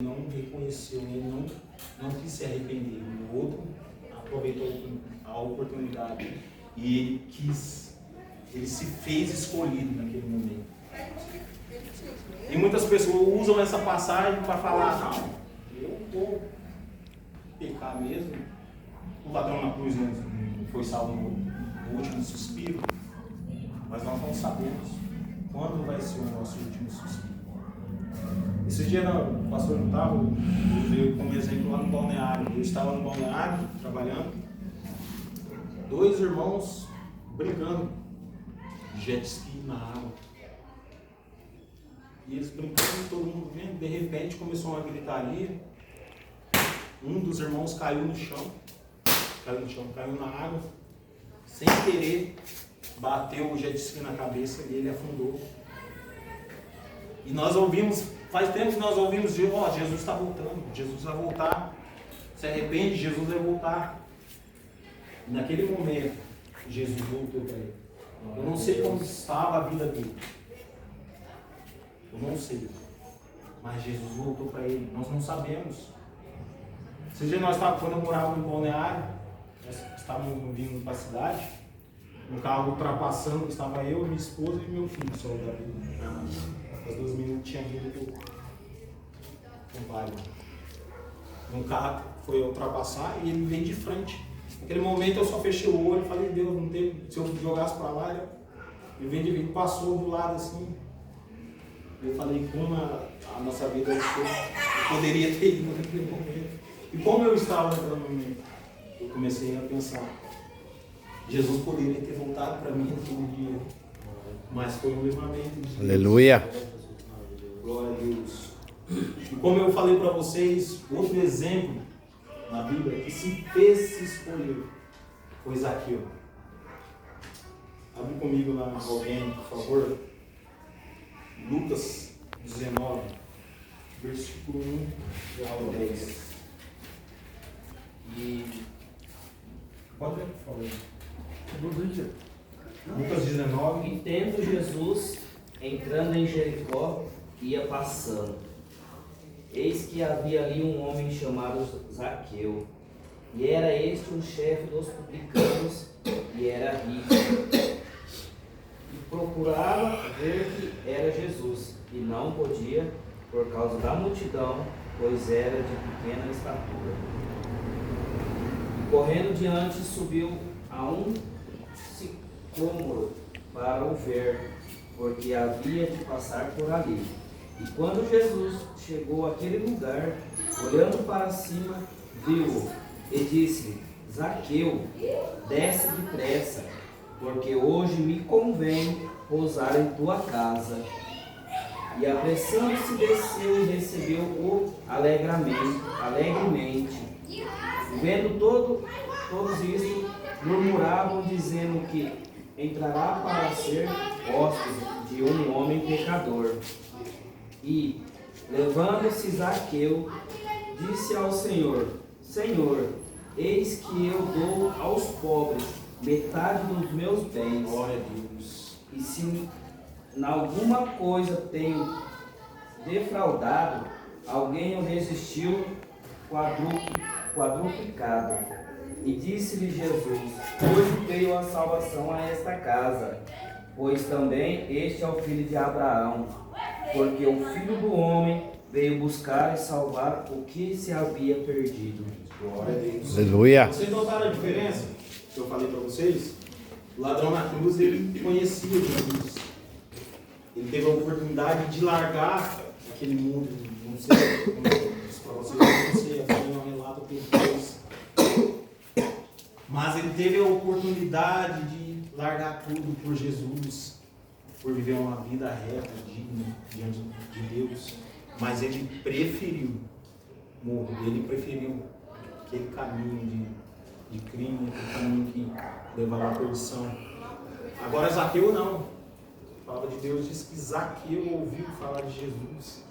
não reconheceu, ele não quis se arrepender. O outro aproveitou a oportunidade e ele se fez escolhido naquele momento. E muitas pessoas usam essa passagem para falar: não, eu vou pecar mesmo. O ladrão na cruz não foi salvo no último suspiro, mas nós não sabemos quando vai ser o nosso último suspiro. Esse dia o pastor não estava, eu veio como exemplo lá no balneário. Eu estava no balneário trabalhando, dois irmãos brincando de jet ski na água. E eles brincando, todo mundo vendo, de repente começou uma gritaria. Um dos irmãos caiu no chão, caiu na água, sem querer, bateu o jet ski na cabeça e ele afundou. E nós ouvimos, faz tempo que nós ouvimos, Jesus está voltando, Jesus vai voltar, se arrepende, Jesus vai voltar. E naquele momento, Jesus voltou para ele. Eu não sei como estava a vida dele, eu não sei, mas Jesus voltou para ele, nós não sabemos. Esse dia quando eu morava no balneário, nós estávamos vindo para a cidade, um carro ultrapassando, estava eu, minha esposa e meu filho, só o Davi. As duas meninas tinham vindo com o pai. Um carro foi ultrapassar e ele veio de frente. Naquele momento eu só fechei o olho e falei: Deus, não tem, se eu jogasse para lá, ele veio de frente, passou do lado assim. Eu falei como a nossa vida poderia ter ido naquele momento. E como eu estava naquele momento, eu comecei a pensar: Jesus poderia ter voltado para mim naquele dia, mas foi um livramento de Deus. Aleluia. Glória a Deus. E como eu falei para vocês, outro exemplo na Bíblia que se fez se escolher foi Zaqueu. Abre comigo lá, alguém, por favor. Lucas 19, versículo 1 ao 10. E pode ler, por favor. Lucas 19. E tendo Jesus, entrando em Jericó, ia passando. Eis que havia ali um homem chamado Zaqueu, e era este um chefe dos publicanos, e era rico. E procurava ver que era Jesus, e não podia, por causa da multidão, pois era de pequena estatura. E correndo diante, subiu a um sicômoro para o ver, porque havia de passar por ali. E quando Jesus chegou àquele lugar, olhando para cima, viu-o e disse: Zaqueu, desce depressa, porque hoje me convém pousar em tua casa. E apressando-se desceu e recebeu-o alegremente. Vendo todos isto, murmuravam, dizendo que entrará para ser hóspede de um homem pecador. E, levando-se Zaqueu, disse ao Senhor: Senhor, eis que eu dou aos pobres metade dos meus bens. Glória a Deus. E se em alguma coisa tenho defraudado, alguém o resistiu quadruplicado. E disse-lhe Jesus: hoje veio a salvação a esta casa, pois também este é o filho de Abraão, porque o Filho do Homem veio buscar e salvar o que se havia perdido. Glória a Deus. Aleluia. Vocês notaram a diferença que eu falei para vocês? O ladrão na cruz, ele conhecia Jesus. Ele teve a oportunidade de largar aquele mundo. Não sei como eu disse para vocês, não sei, aqui é um relato que ele fez. Mas ele teve a oportunidade de largar tudo por Jesus, por viver uma vida reta, digna diante de Deus. Mas ele preferiu morrer, ele preferiu aquele caminho de crime, aquele caminho que levava à perdição. Agora Zaqueu não. A palavra de Deus diz que Zaqueu ouviu falar de Jesus.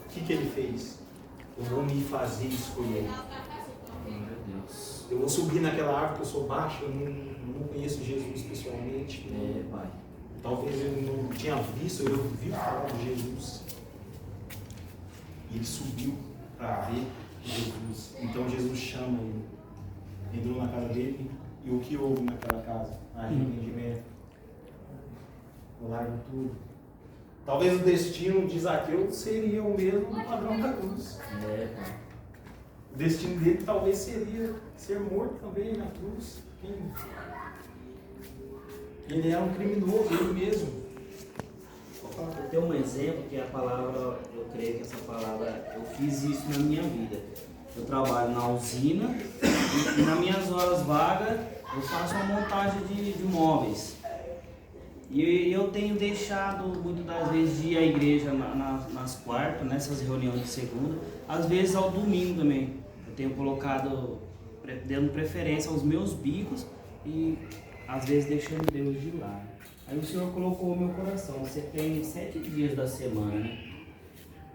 O que ele fez? Eu vou me fazer escolher. Eu vou subir naquela árvore, que eu sou baixo, eu não conheço Jesus pessoalmente. Pai. Talvez eu não tinha visto, eu ouvi falar de Jesus. E ele subiu para ver Jesus. Então Jesus chama ele. Entrou na casa dele e o que houve naquela casa? Arrependimento. Larga tudo. Talvez o destino de Zaqueu seria o mesmo do ladrão da cruz. O destino dele talvez seria ser morto também na cruz. Ele era um criminoso, ele mesmo. Eu tenho um exemplo que a palavra, eu creio que essa palavra, eu fiz isso na minha vida. Eu trabalho na usina e nas minhas horas vagas eu faço uma montagem de móveis. E eu tenho deixado muitas das vezes de ir à igreja nas quartas, nessas reuniões de segunda, às vezes ao domingo também. Eu tenho colocado, dando preferência aos meus bicos e às vezes deixando Deus de lado. Aí o Senhor colocou o meu coração, você tem 7 dias da semana, né?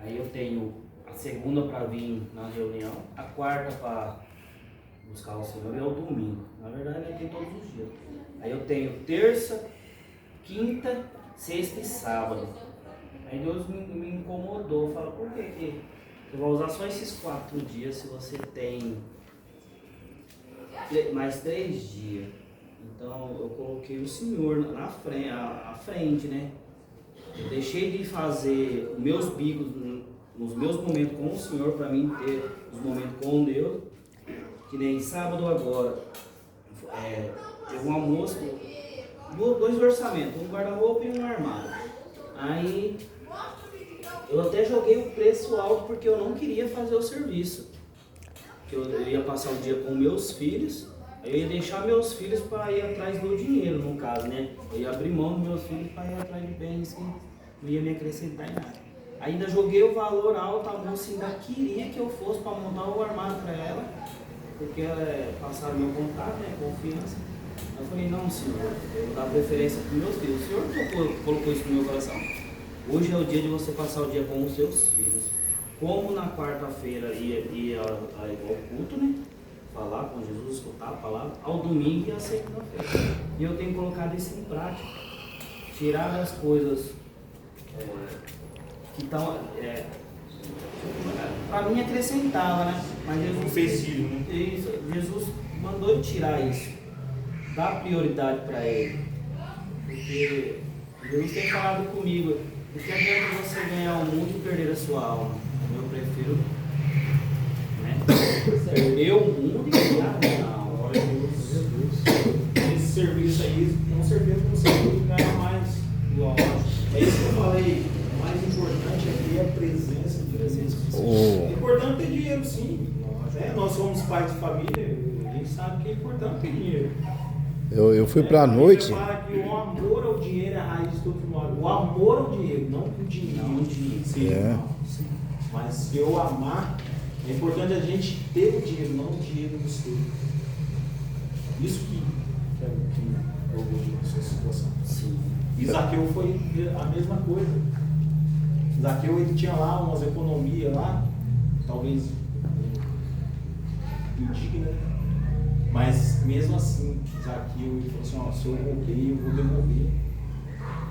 Aí eu tenho a segunda para vir na reunião, a quarta para buscar o Senhor e é o domingo. Na verdade eu tenho todos os dias. Aí eu tenho terça, quinta, sexta e sábado. Aí Deus me incomodou, falou, por que você vai usar só esses 4 dias se você tem mais 3 dias? Então eu coloquei o Senhor à frente, né? Eu deixei de fazer meus bicos nos meus momentos com o Senhor, para mim ter os momentos com Deus. Que nem sábado agora, teve um almoço, 2 orçamentos, um guarda-roupa e um armário. Aí eu até joguei o preço alto porque eu não queria fazer o serviço. Que eu ia passar o dia com meus filhos. Eu ia deixar meus filhos para ir atrás do dinheiro, no caso, né? Eu ia abrir mão dos meus filhos para ir atrás de bens que não ia me acrescentar em nada. Ainda joguei o valor alto, a moça ainda queria que eu fosse para montar o armário para ela, porque passaram meu contato, né? Confiança. Eu falei, não, senhor, eu vou dar preferência para os meus filhos. O senhor colocou isso no meu coração. Hoje é o dia de você passar o dia com os seus filhos. Como na quarta-feira ia ao culto, né? Falar com Jesus, escutar a palavra, ao domingo e à segunda-feira. E eu tenho colocado isso em prática. Tirar as coisas que estão. Para mim acrescentava, né? Mas Jesus fez filho, né? Isso, Jesus mandou eu tirar isso. Dar prioridade para ele. Porque Jesus tem falado comigo. O que adianta você ganhar o mundo e perder a sua alma? Eu prefiro perder o mundo e ganhar a minha alma. Glória a Deus. Esse serviço aí, com certeza você vai ganhar mais. Lógico. É isso que eu falei. O mais importante aqui é a presença de Jesus. É importante ter dinheiro, sim. Nós somos pais de família, a gente sabe que é importante ter dinheiro. Eu fui pra noite. Fala que o amor ao dinheiro é a raiz de todo mal. O amor ao dinheiro, não o dinheiro. Não o dinheiro. Sim, sim. Mas se eu amar, é importante a gente ter o dinheiro, não o dinheiro no seu. Isso que eu vejo nessa situação. Sim. E Zaqueu foi a mesma coisa. Zaqueu ele tinha lá umas economias lá, talvez indigna, mas mesmo assim, Zaqueu ele falou assim, ó, se eu roubei, eu vou devolver.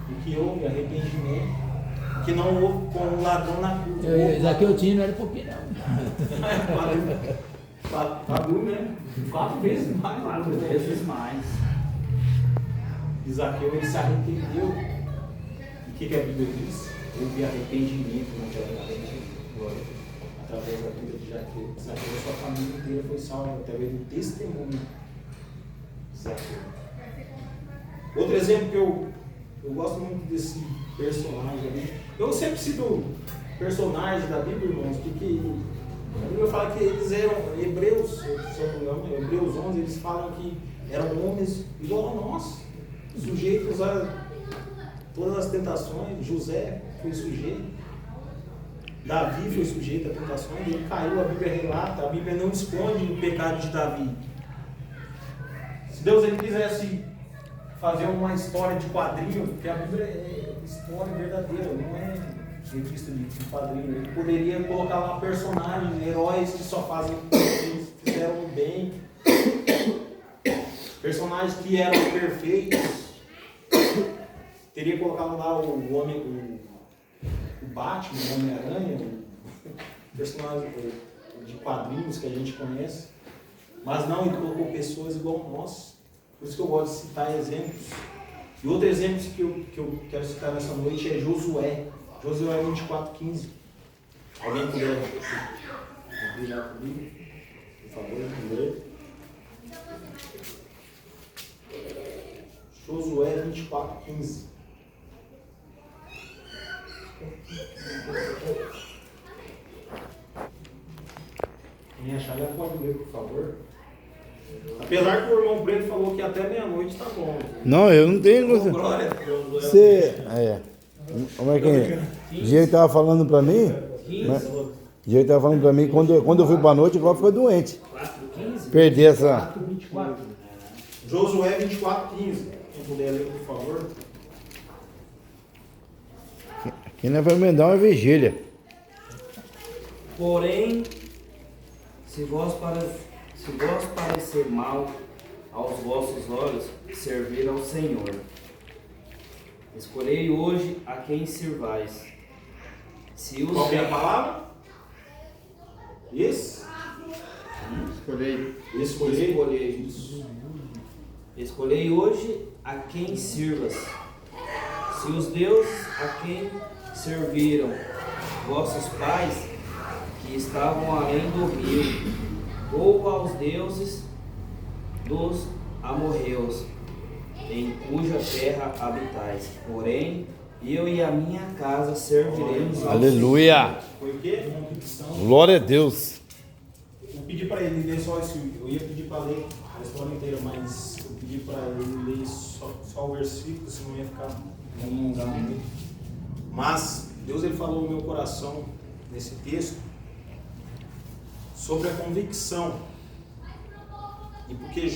O que houve? Arrependimento. Que não houve com o ladrão na cruz. Zaqueu tinha, não era pouquinho não. Pagou, né? 4 vezes mais. 4 vezes mais. E Zaqueu ele se arrependeu. E o que a Bíblia diz? Houve arrependimento naquela glória. Através da vida de Zaqueu. Zaqueu, a sua família inteira foi salva através do testemunho de Zaqueu. Outro exemplo que eu gosto muito desse personagem ali. Eu sempre cito personagens da Bíblia, irmãos, porque a Bíblia fala que eles eram hebreus, se eu não me engano, Hebreus 11, eles falam que eram homens igual a nós, sujeitos a todas as tentações. José foi sujeito, Davi foi sujeito a tentações, ele caiu, a Bíblia relata, a Bíblia não esconde o pecado de Davi. Se Deus ele quisesse fazer uma história de quadrinho, porque a Bíblia é história verdadeira, não é revista de quadrinho. Ele poderia colocar lá personagens, heróis que só fazem o que eles fizeram bem, personagens que eram perfeitos. Teria colocado lá o Batman, o Homem-Aranha, personagens de quadrinhos que a gente conhece, mas não, ele colocou pessoas igual nós. Por isso que eu gosto de citar exemplos. E outro exemplo que eu quero citar nessa noite é Josué. Josué 24:15. Alguém puder brilhar comigo? Por favor, ler. Josué 24:15. Quem achar já pode ler, por favor. Apesar que o irmão Preto falou que até meia-noite tá bom. Não, eu não tenho. Oh, glória. Você. Como é que é? O Diego tava falando pra mim. Né? O Diego tava falando pra mim, quando eu fui pra noite, igual ficou doente. 4:15? Perdi essa. 24. Josué 24:15. Quem puder ler, por favor. Aqui nós vamos emendar uma vigília. Porém, se vos parecer mal aos vossos olhos, servir ao Senhor. Escolhei hoje a quem sirvais. Se os Qual que é a palavra? Escolhei. Escolhei hoje a quem sirvas. Se os deuses a quem serviram vossos pais, que estavam além do rio, ou aos deuses dos amorreus, em cuja terra habitais. Porém, eu e a minha casa serviremos ao Aleluia! Foi o quê? Convicção. Glória a Deus! Eu pedi para ele ler só esse. Eu ia pedir para ler a história inteira, mas eu pedi para ele ler só o versículo, senão ia ficar alongado muito. Mas Deus ele falou no meu coração nesse texto sobre a convicção. E porque